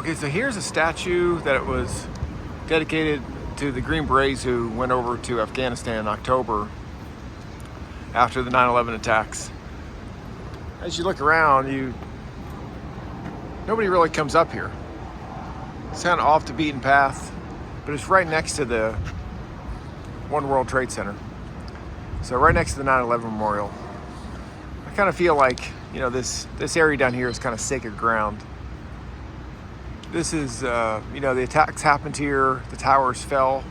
Okay, so here's a statue that was dedicated to the Green Berets who went over to Afghanistan in October after the 9/11 attacks. As you look around, nobody really comes up here. It's kind of off the beaten path, but it's right next to the One World Trade Center. So right next to the 9/11 memorial. I kind of feel like, this area down here is kind of sacred ground. This is, the attacks happened here, the towers fell,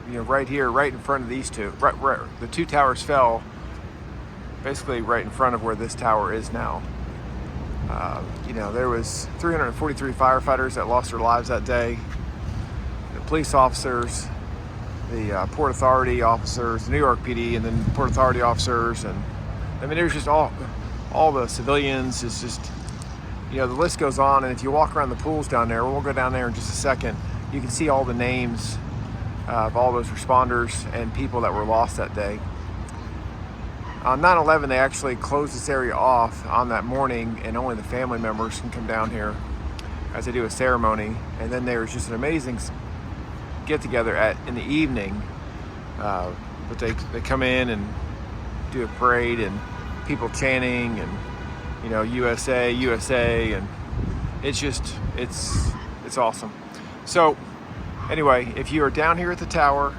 right here, right in front of these two. Right, the two towers fell basically right in front of where this tower is now. There was 343 firefighters that lost their lives that day. The police officers, the Port Authority officers, the New York PD, and then Port Authority officers, and there's just all the civilians. It's just, the list goes on. And if you walk around the pools down there, we'll go down there in just a second, you can see all the names of all those responders and people that were lost that day. On 9/11, they actually closed this area off on that morning, and only the family members can come down here as they do a ceremony. And then there was just an amazing get-together in the evening. But they come in and do a parade, and people chanting, and USA, USA, and it's awesome. So anyway, if you are down here at the tower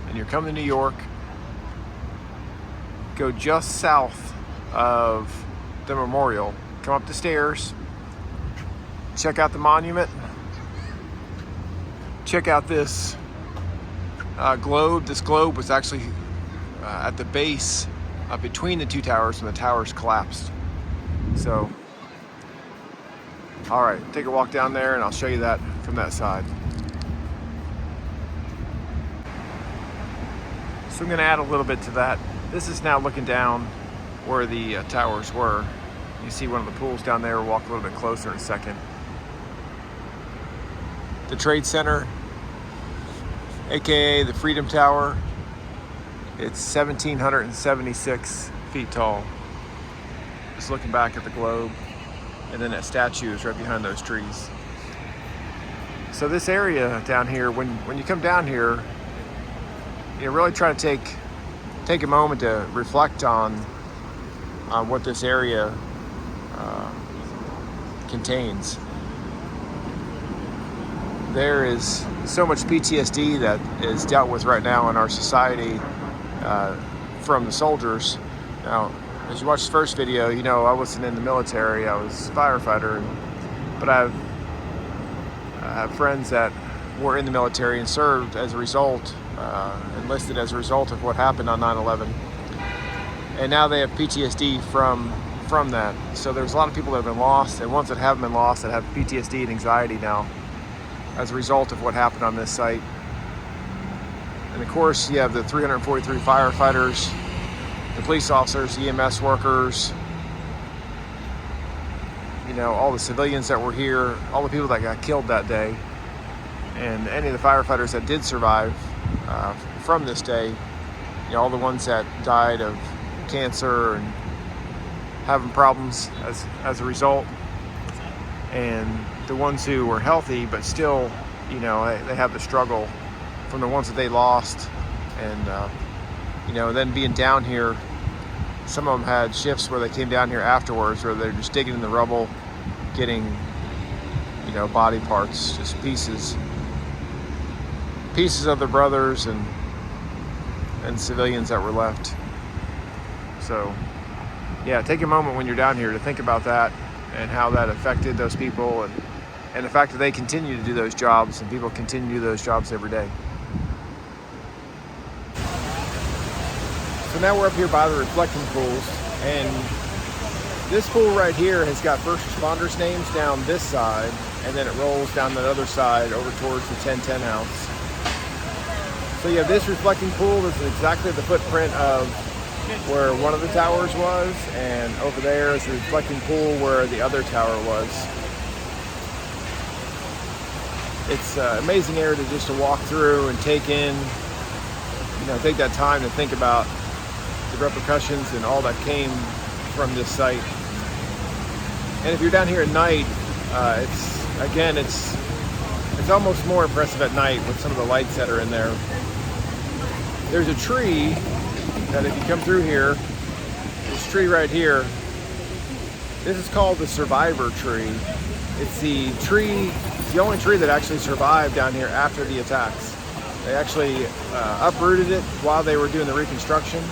and you're coming to New York, go just south of the memorial, come up the stairs, check out the monument, check out this globe. This globe was actually at the base between the two towers when the towers collapsed. So, all right, take a walk down there and I'll show you that from that side. So I'm going to add a little bit to that. This is now looking down where the towers were. You see one of the pools down there. We'll walk a little bit closer in a second. The Trade Center, aka the Freedom Tower, it's 1,776 feet tall. Just looking back at the globe, and then that statue is right behind those trees. So this area down here, when you come down here, really try to take a moment to reflect on what this area contains. There is so much PTSD that is dealt with right now in our society from the soldiers. Now, as you watch the first video, I wasn't in the military. I was a firefighter, but I have friends that were in the military and served as a result, enlisted as a result of what happened on 9/11. And now they have PTSD from that. So there's a lot of people that have been lost, and ones that haven't been lost that have PTSD and anxiety now as a result of what happened on this site. And of course, you have the 343 firefighters, the police officers, EMS workers, all the civilians that were here, all the people that got killed that day, and any of the firefighters that did survive from this day, all the ones that died of cancer and having problems as a result, and the ones who were healthy but still, they have the struggle from the ones that they lost, and then being down here. Some of them had shifts where they came down here afterwards, where they're just digging in the rubble, getting, body parts, just pieces of their brothers and civilians that were left. So, yeah, take a moment when you're down here to think about that and how that affected those people, and the fact that they continue to do those jobs, and people continue to do those jobs every day. So now we're up here by the reflecting pools, and this pool right here has got first responders' names down this side, and then it rolls down the other side over towards the 1010 house. So you have this reflecting pool. This is exactly the footprint of where one of the towers was, and over there is the reflecting pool where the other tower was. It's an amazing area to walk through and take in, take that time to think about the repercussions and all that came from this site. And if you're down here at night, It's almost more impressive at night with some of the lights that are in there. There's a tree that if you come through here, this tree right here, this is called the survivor tree. It's the only tree that actually survived down here after the attacks. They actually uprooted it while they were doing the reconstruction,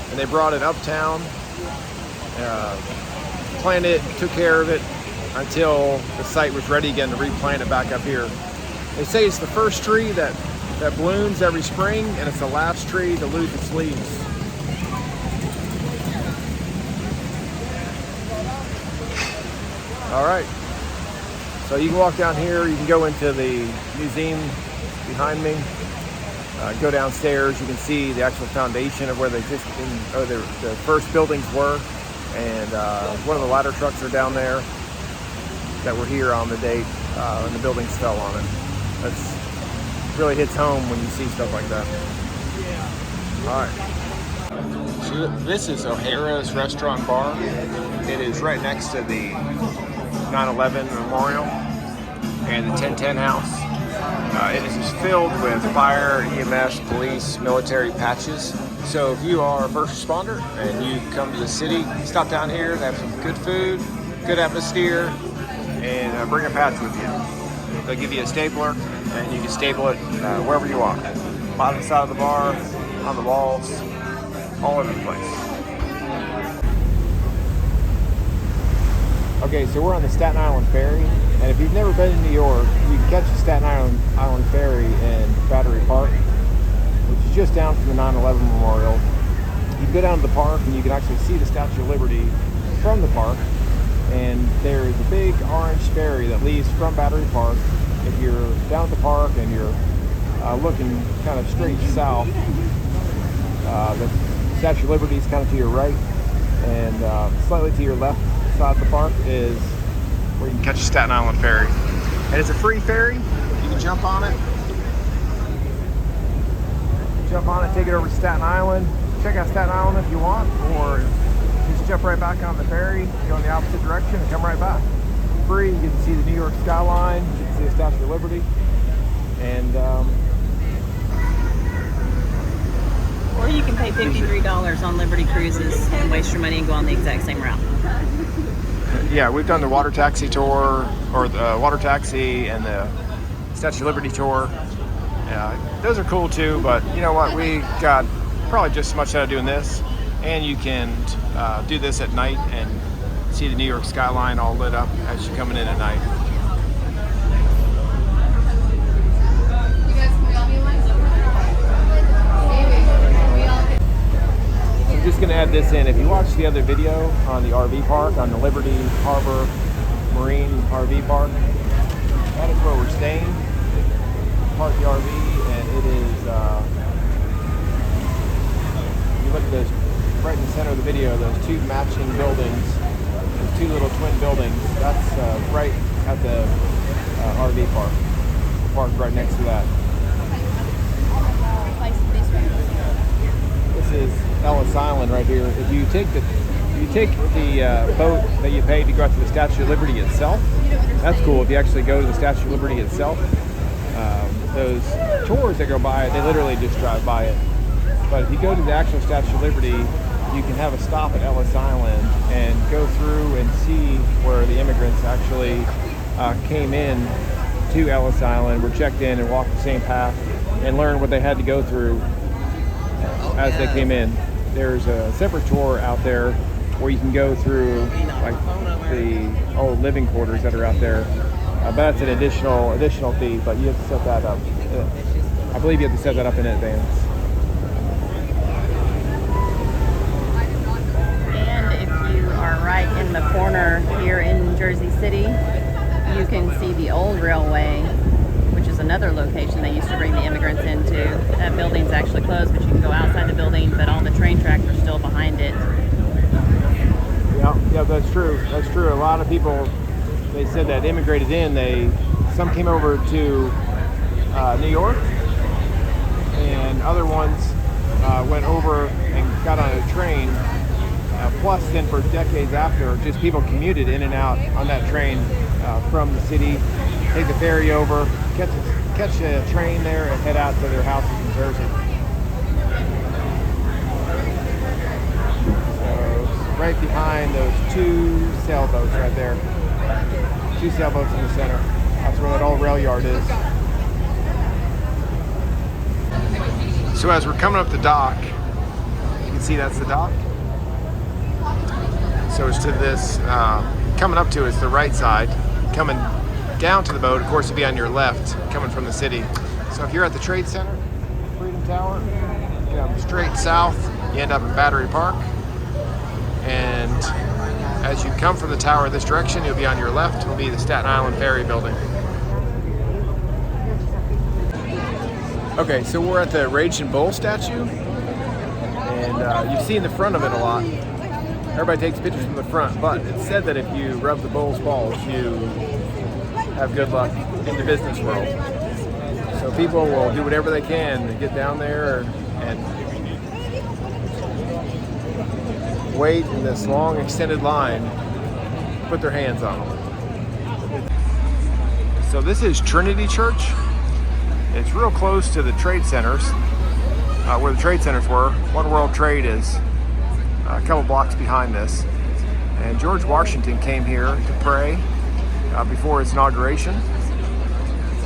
and they brought it uptown, planted it, took care of it until the site was ready again to replant it back up here. They say it's the first tree that blooms every spring, and it's the last tree to lose its leaves. All right, so you can walk down here, you can go into the museum behind me, go downstairs, you can see the actual foundation of where the first buildings were, and one of the ladder trucks are down there that were here on the date and the buildings fell on it. That's really hits home when you see stuff like that. All right. So this is O'Hara's Restaurant Bar. It is right next to the 9/11 Memorial and the 1010 House. It is just filled with fire, EMS, police, military patches. So if you are a first responder and you come to the city, stop down here and have some good food, good atmosphere, and bring a patch with you. They'll give you a stapler, and you can staple it wherever you want. Bottom side of the bar, on the walls, all over the place. Okay, so we're on the Staten Island ferry, and if you've never been to New York, you can catch the Staten Island ferry in Battery Park, which is just down from the 9/11 Memorial. You can go down to the park, and you can actually see the Statue of Liberty from the park. And there is a big orange ferry that leaves from Battery Park. If you're down at the park and you're looking kind of straight south, the Statue of Liberty is kind of to your right, and slightly to your left side of the park is where you can catch the Staten Island ferry. And it's a free ferry. You can jump on it. Jump on it, take it over to Staten Island. Check out Staten Island if you want, or just jump right back on the ferry, go in the opposite direction, and come right back. Free, you get to see the New York skyline, you get to see the Statue of Liberty, and or you can pay $53 on Liberty Cruises and waste your money and go on the exact same route. Yeah, we've done the water taxi tour, or the water taxi and the Statue of Liberty tour. Those are cool too, but you know what? We got probably just as much out of doing this, and you can do this at night and see the New York skyline all lit up as you're coming in at night. I'm just going to add this in. If you watch the other video on the RV park, on the Liberty Harbor Marine RV Park, that is where we're staying. Park the RV, and it is, you look at those right in the center of the video, those two matching buildings, those two little twin buildings, that's right at the RV park. The park right next to that. This is Ellis Island right here. If you take the boat that you paid to go out to the Statue of Liberty itself, that's cool. If you actually go to the Statue of Liberty itself, those tours that go by it, they literally just drive by it. But if you go to the actual Statue of Liberty, you can have a stop at Ellis Island and go through and see where the immigrants actually came in to Ellis Island, were checked in and walked the same path, and learn what they had to go through as they came in. There's a separate tour out there where you can go through like the old living quarters that are out there. But that's an additional fee, but you have to set that up. I believe you have to set that up in advance. And if you are right in the corner here in Jersey City, you can see the old railway, which is another location they used to bring the immigrants into. That building's actually closed, but you can go outside the building, but all the train tracks are still behind it. Yeah, that's true. That's true. A lot of people, they said that immigrated in, some came over to New York, and other ones went over and got on a train Plus, then for decades after, just people commuted in and out on that train from the city, take the ferry over, catch a train there, and head out to their houses in Jersey. So, right behind those two sailboats right there. Two sailboats in the center. That's where that old rail yard is. So as we're coming up the dock, you can see that's the dock. So it's to this, coming up to is the right side. Coming down to the boat, of course, would be on your left, coming from the city. So if you're at the Trade Center, Freedom Tower, you come straight south, you end up in Battery Park. And as you come from the tower this direction, you'll be on your left, will be the Staten Island ferry building. Okay, so we're at the Raging Bull statue, and you've seen the front of it a lot. Everybody takes pictures from the front, but it's said that if you rub the bull's balls, you have good luck in the business world. So people will do whatever they can to get down there and wait in this long extended line, put their hands on them. So this is Trinity Church. It's real close to the trade centers, where the trade centers were. One World Trade is a couple blocks behind this. And George Washington came here to pray before his inauguration.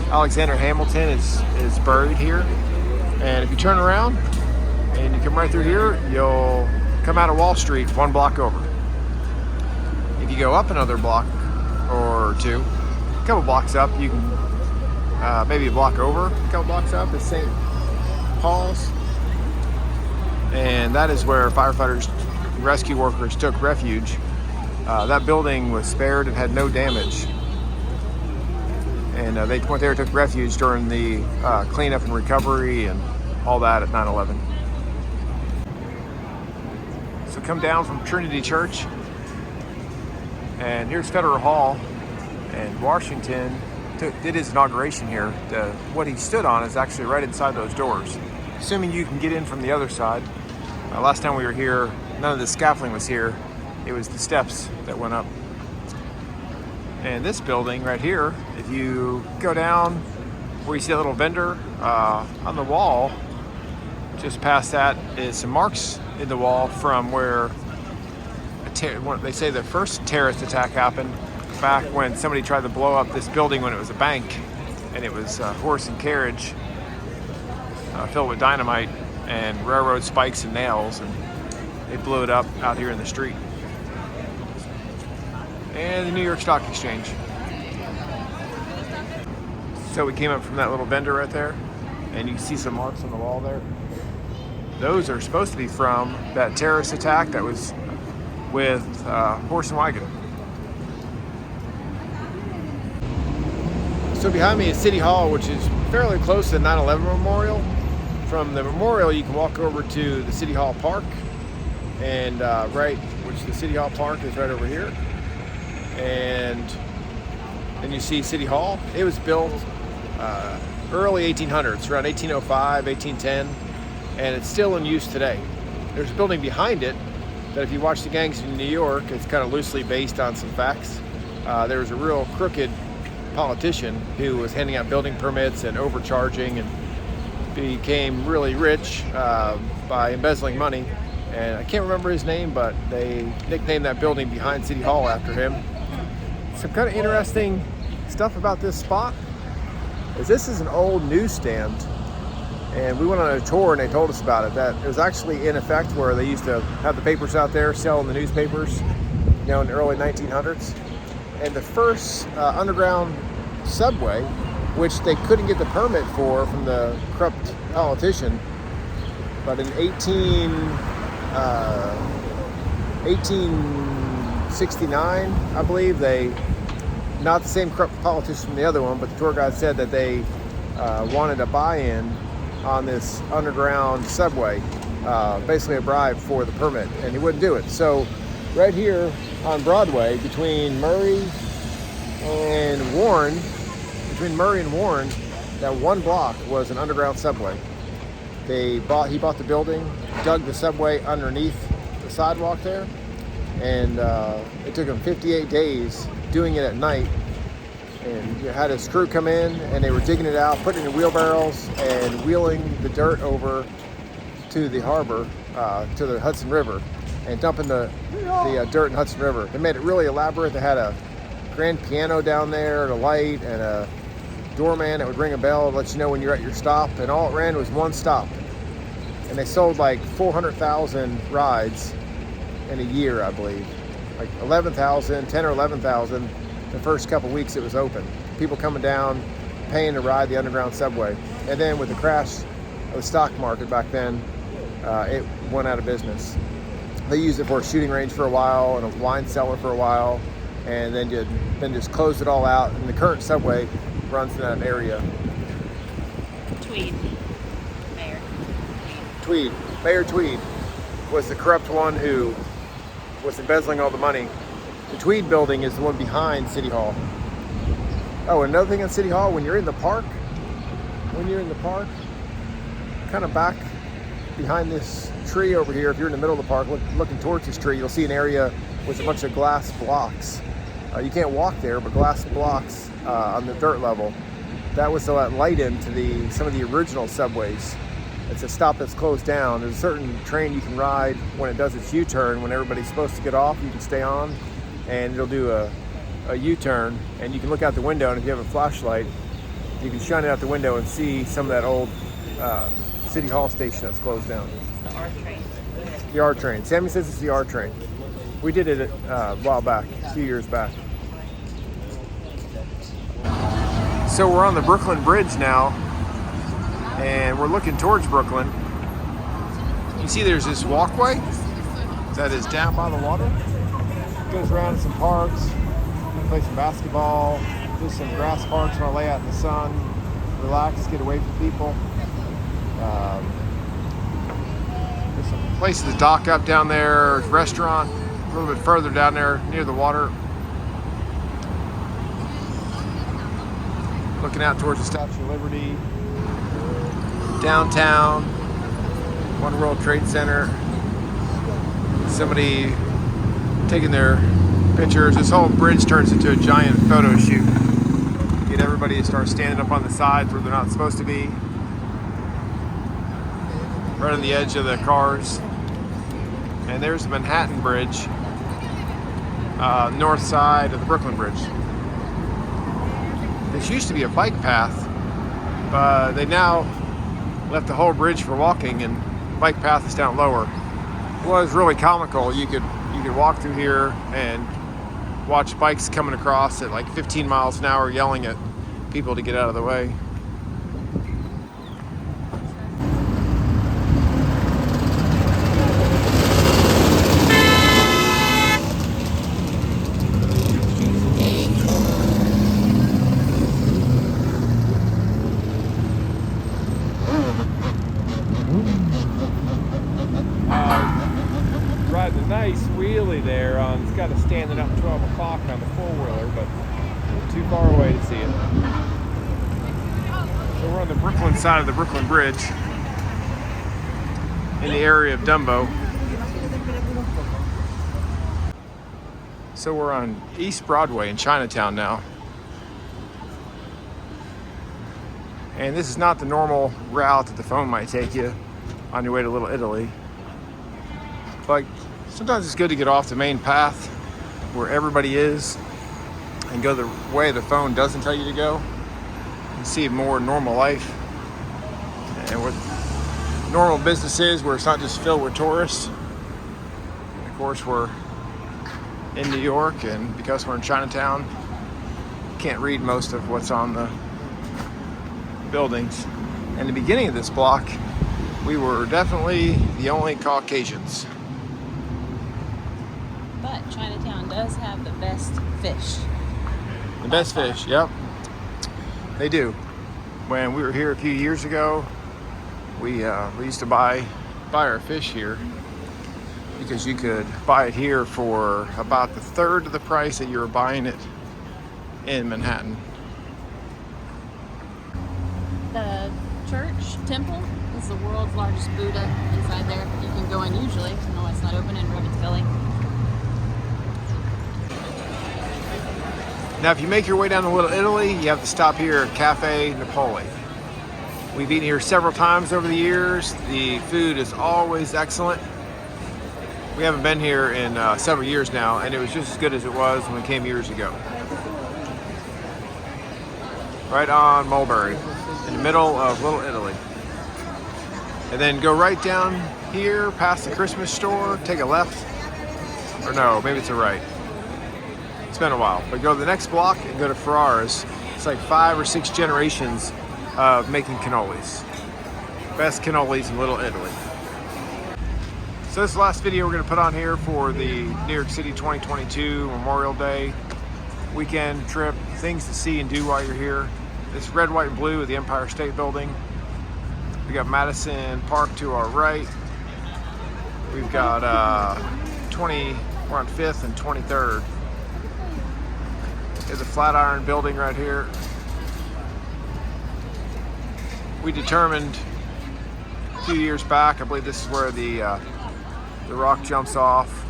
Alexander Hamilton is buried here. And if you turn around and you come right through here, you'll come out of Wall Street one block over. If you go up another block or two, a couple blocks up, you can maybe a block over, a couple blocks up is St. Paul's. And that is where firefighters, rescue workers took refuge. That building was spared and had no damage. And they went there and took refuge during the cleanup and recovery and all that at 9/11. So come down from Trinity Church, and here's Federal Hall, and Washington did his inauguration here. What he stood on is actually right inside those doors, assuming you can get in from the other side. Last time we were here, none of the scaffolding was here. It was the steps that went up. And this building right here, if you go down where you see a little vendor on the wall, just past that is some marks in the wall from where they say the first terrorist attack happened back when somebody tried to blow up this building when it was a bank, and it was horse and carriage filled with dynamite and railroad spikes and nails, and they blew it up out here in the street. And the New York Stock Exchange. So we came up from that little vendor right there, and you can see some marks on the wall there. Those are supposed to be from that terrorist attack that was with horse and wagon. So behind me is City Hall, which is fairly close to the 9/11 Memorial. From the memorial, you can walk over to the City Hall Park, and which the City Hall Park is right over here. And then you see City Hall. It was built early 1800s, around 1805, 1810, and it's still in use today. There's a building behind it that if you watch The Gangs in New York, it's kind of loosely based on some facts. There was a real crooked politician who was handing out building permits and overcharging and became really rich by embezzling money. And I can't remember his name, but they nicknamed that building behind City Hall after him. Some kind of interesting stuff about this spot is this is an old newsstand, and we went on a tour and they told us about it, that it was actually in effect where they used to have the papers out there selling the newspapers, in the early 1900s. And the first underground subway, which they couldn't get the permit for from the corrupt politician, but in 1869, I believe, not the same corrupt politician from the other one, but the tour guide said that they wanted a buy-in on this underground subway, basically a bribe for the permit, and he wouldn't do it. So right here on Broadway, between Murray and Warren, that one block was an underground subway. He bought the building, dug the subway underneath the sidewalk there, and it took them 58 days doing it at night. And you had his crew come in, and they were digging it out, putting it in wheelbarrows, and wheeling the dirt over to the harbor, to the Hudson River, and dumping the dirt in Hudson River. They made it really elaborate. They had a grand piano down there, and a light, and a doorman that would ring a bell and let you know when you're at your stop. And all it ran was one stop. And they sold like 400,000 rides in a year, I believe. Like 11,000, 10 or 11,000 the first couple weeks it was open. People coming down, paying to ride the underground subway. And then with the crash of the stock market back then, it went out of business. They used it for a shooting range for a while and a wine cellar for a while, and then just closed it all out. And the current subway runs in that area. Mayor Tweed was the corrupt one who was embezzling all the money. The Tweed building is the one behind City Hall. Oh, another thing on City Hall, when you're in the park, kind of back behind this tree over here, if you're in the middle of the park looking towards this tree, you'll see an area with a bunch of glass blocks. You can't walk there, but glass blocks on the dirt level. That was to let light into some of the original subways. It's a stop that's closed down. There's a certain train you can ride when it does its U-turn. When everybody's supposed to get off, you can stay on, and it'll do a U-turn, and you can look out the window, and if you have a flashlight, you can shine it out the window and see some of that old City Hall station that's closed down. The R train. The R train. Sammy says it's the R train. We did it a while back, a few years back. So we're on the Brooklyn Bridge now, and we're looking towards Brooklyn. You see there's this walkway that is down by the water. It goes around to some parks, play some basketball, do some grass parks, want to lay out in the sun, relax, get away from people. There's some places to dock up down there, restaurant a little bit further down there near the water. Looking out towards the Statue of Liberty. Downtown, One World Trade Center. Somebody taking their pictures. This whole bridge turns into a giant photo shoot. Get everybody to start standing up on the sides where they're not supposed to be. Right on the edge of the cars. And there's the Manhattan Bridge, north side of the Brooklyn Bridge. This used to be a bike path, but they now left the whole bridge for walking, and bike path is down lower. It was really comical. You could walk through here and watch bikes coming across at like 15 miles an hour, yelling at people to get out of the way. Riding a nice wheelie there on, it's got to stand it up 12 o'clock on the four-wheeler, but too far away to see it. So we're on the Brooklyn side of the Brooklyn Bridge in the area of Dumbo. So we're on East Broadway in Chinatown now. And this is not the normal route that the phone might take you on your way to Little Italy. But sometimes it's good to get off the main path where everybody is and go the way the phone doesn't tell you to go and see a more normal life. And what normal business is, where it's not just filled with tourists. And of course, we're in New York, and because we're in Chinatown, you can't read most of what's on the buildings. In the beginning of this block, we were definitely the only Caucasians. But Chinatown does have the best fish. The best fish, yep. They do. When we were here a few years ago, we used to buy our fish here because you could buy it here for about the third of the price that you were buying it in Manhattan. The church temple is the world's largest Buddha inside there. You can go in usually. I don't know why it's not open in Rebbitzville. Now, if you make your way down to Little Italy, you have to stop here at Cafe Napoli. We've eaten here several times over the years. The food is always excellent. We haven't been here in several years now, and it was just as good as it was when we came years ago. Right on Mulberry, in the middle of Little Italy. And then go right down here past the Christmas store, take a left, or no, maybe it's a right. It's been a while, but go to the next block and go to Ferrara's. It's like 5 or 6 generations of making cannolis. Best cannolis in Little Italy. So this is the last video we're going to put on here for the New York City 2022 Memorial Day weekend trip. Things to see and do while you're here. It's red, white, and blue at the Empire State Building. We got Madison Park to our right. We've got we're on 5th and 23rd. There's a Flatiron building right here. We determined a few years back, I believe this is where the Rock jumps off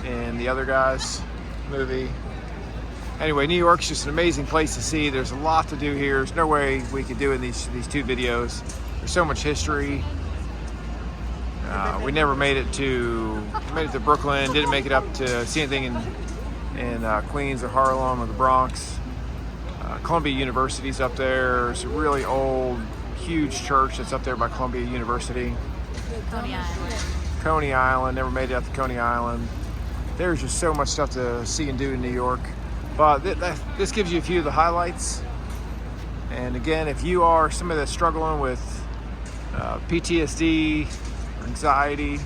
in The Other Guys movie. Anyway, New York's just an amazing place to see. There's a lot to do here. There's no way we could do in these 2 videos. There's so much history. We never made it to Brooklyn. Didn't make it up to see anything in Queens or Harlem or the Bronx. Columbia University's up there. There's a really old, huge church that's up there by Columbia University. Coney Island. Never made it out to Coney Island. There's just so much stuff to see and do in New York. But this gives you a few of the highlights. And again, if you are somebody that's struggling with PTSD, anxiety,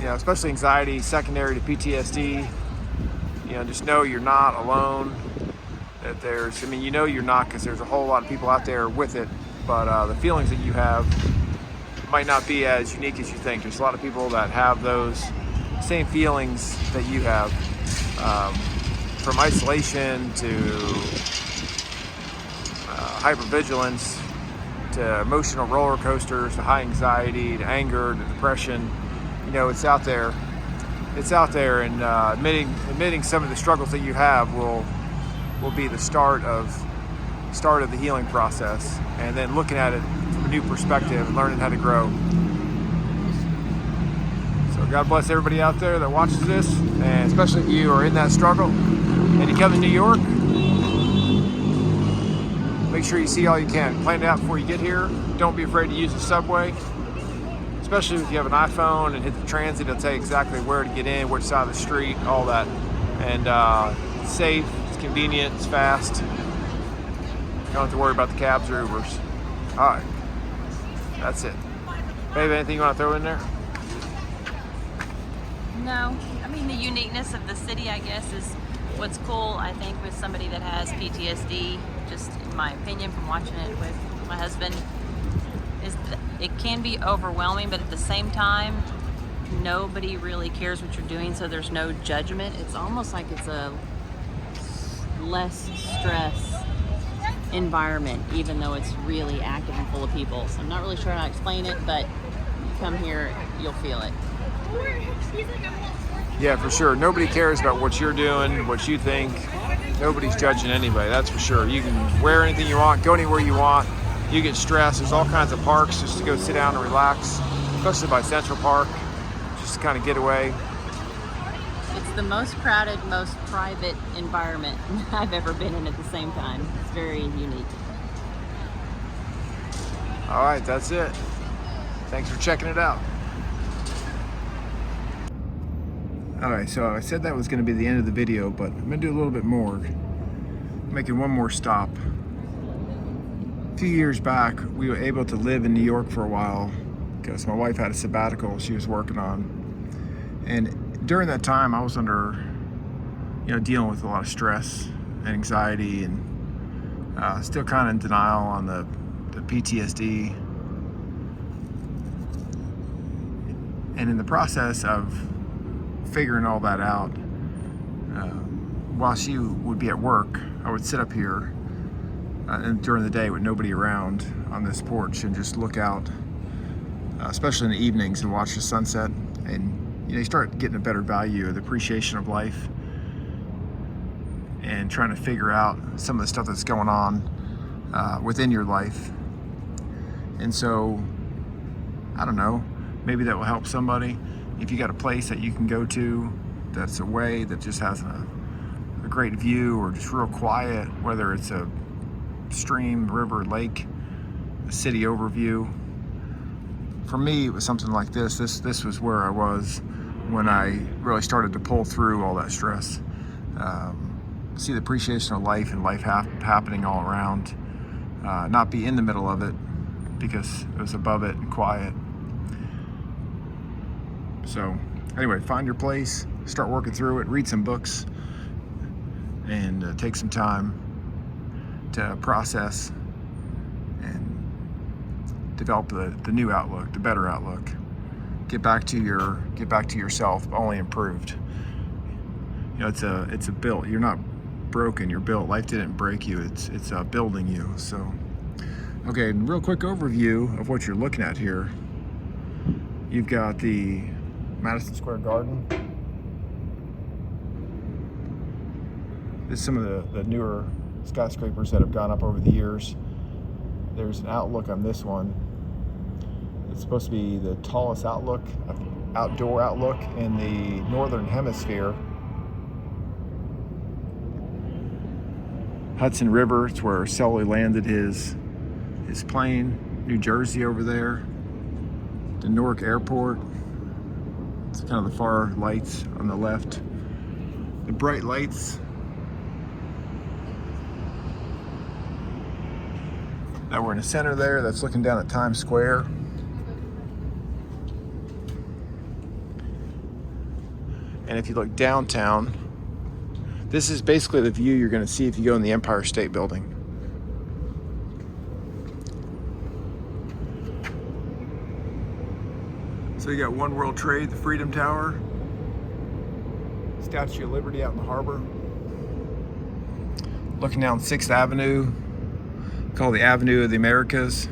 especially anxiety secondary to PTSD, just know you're not alone. That you're not, because there's a whole lot of people out there with it. But the feelings that you have might not be as unique as you think. There's a lot of people that have those same feelings that you have. From isolation to hypervigilance to emotional roller coasters to high anxiety to anger to depression, it's out there. It's out there, and admitting some of the struggles that you have will be the start of the healing process, and then looking at it from a new perspective and learning how to grow. So God bless everybody out there that watches this, and especially if you are in that struggle and you come to New York, make sure you see all you can. Plan it out before you get here. Don't be afraid to use the subway, especially if you have an iPhone and hit the transit. It'll tell you exactly where to get in, which side of the street, all that. And it's safe, it's convenient, it's fast. You don't have to worry about the cabs or Ubers. All right, that's it. Babe, anything you want to throw in there? No, the uniqueness of the city, I guess, is what's cool, I think, with somebody that has PTSD, just in my opinion from watching it with my husband, is that it can be overwhelming, but at the same time, nobody really cares what you're doing, so there's no judgment. It's almost like it's a less stress environment, even though it's really active and full of people. So I'm not really sure how to explain it, but you come here, you'll feel it. Yeah, for sure. Nobody cares about what you're doing, what you think. Nobody's judging anybody, that's for sure. You can wear anything you want, go anywhere you want. You get stressed, there's all kinds of parks just to go sit down and relax, especially by Central Park, just to kind of get away. It's the most crowded, most private environment I've ever been in at the same time. It's very unique. All right, that's it. Thanks for checking it out. All right, so I said that was going to be the end of the video, but I'm going to do a little bit more. Making one more stop. A few years back, we were able to live in New York for a while because my wife had a sabbatical she was working on. And during that time, I was under, dealing with a lot of stress and anxiety, and still kind of in denial on the PTSD. And in the process of figuring all that out, while she would be at work, I would sit up here and during the day with nobody around on this porch and just look out, especially in the evenings, and watch the sunset. And you start getting a better value of the appreciation of life. and trying to figure out some of the stuff that's going on within your life. And so, I don't know, maybe that will help somebody. If you got a place that you can go to that's away, that just has a great view, or just real quiet, whether it's a stream, river, lake, a city overview. For me, it was something like this. This was where I was when I really started to pull through all that stress. See the appreciation of life and life happening all around. Not be in the middle of it because it was above it and quiet. So anyway, find your place, start working through it, read some books, and take some time to process and develop the new outlook, the better outlook. Get back to yourself, only improved. You know, it's a built. You're not broken. You're built. Life didn't break you. It's building you. So, okay. Real quick overview of what you're looking at here. You've got the Madison Square Garden. This is some of the newer skyscrapers that have gone up over the years. There's an outlook on this one. It's supposed to be the tallest outdoor outlook in the northern hemisphere. Hudson River, it's where Sully landed his plane. New Jersey over there. The Newark Airport. It's kind of the far lights on the left. The bright lights that we're in the center there, that's looking down at Times Square. And if you look downtown, this is basically the view you're going to see if you go in the Empire State Building. So you got One World Trade, the Freedom Tower, Statue of Liberty out in the harbor. Looking down 6th Avenue, called the Avenue of the Americas.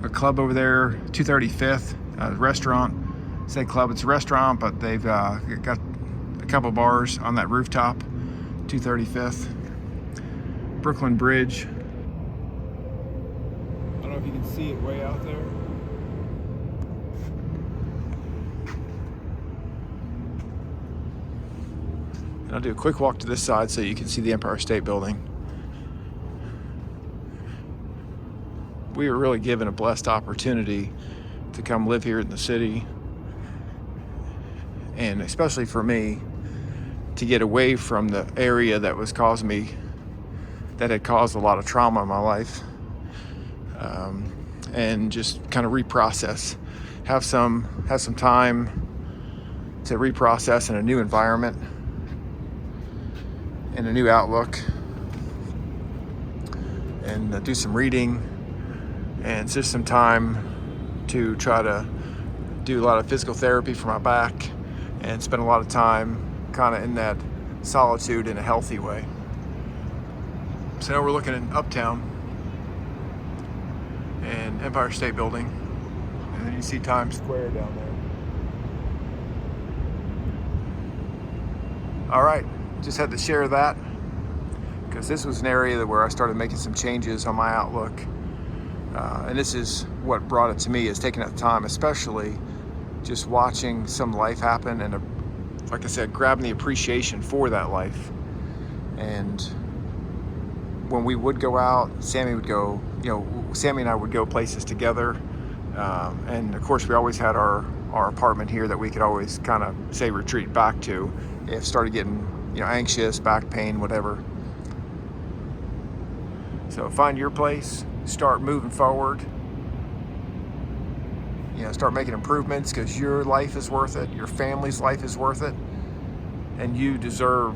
A club over there, 235th, restaurant. Say club, it's a restaurant, but they've got a couple bars on that rooftop. 235th. Brooklyn Bridge. I don't know if you can see it way out there. And I'll do a quick walk to this side so you can see the Empire State Building. We were really given a blessed opportunity to come live here in the city, and especially for me, to get away from the area that had caused a lot of trauma in my life, and just kind of reprocess, have some time to reprocess in a new environment, in a new outlook, and do some reading, and just some time to try to do a lot of physical therapy for my back, and spend a lot of time kind of in that solitude in a healthy way. So now we're looking in Uptown and Empire State Building, and then you see Times Square down there. All right, just had to share that because this was an area where I started making some changes on my outlook, and this is what brought it to me, is taking that time, especially just watching some life happen, and like I said, grabbing the appreciation for that life. And when we would go out, Sammy and I would go places together. And of course, we always had our apartment here that we could always kind of say retreat back to if started getting anxious, back pain, whatever. So find your place, start moving forward. Start making improvements, because your life is worth it, your family's life is worth it, and you deserve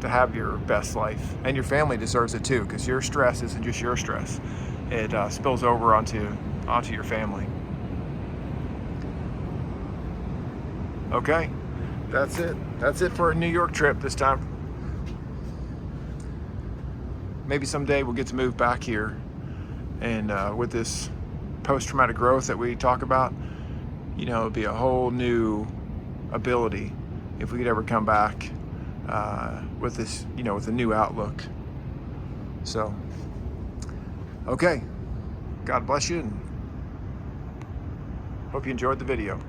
to have your best life, and your family deserves it too, because your stress isn't just your stress. It spills over onto your family. Okay, that's it for a New York trip this time. Maybe someday we'll get to move back here, and with this post-traumatic growth that we talk about, it'd be a whole new ability if we could ever come back with this, with a new outlook. So, okay, God bless you, and hope you enjoyed the video.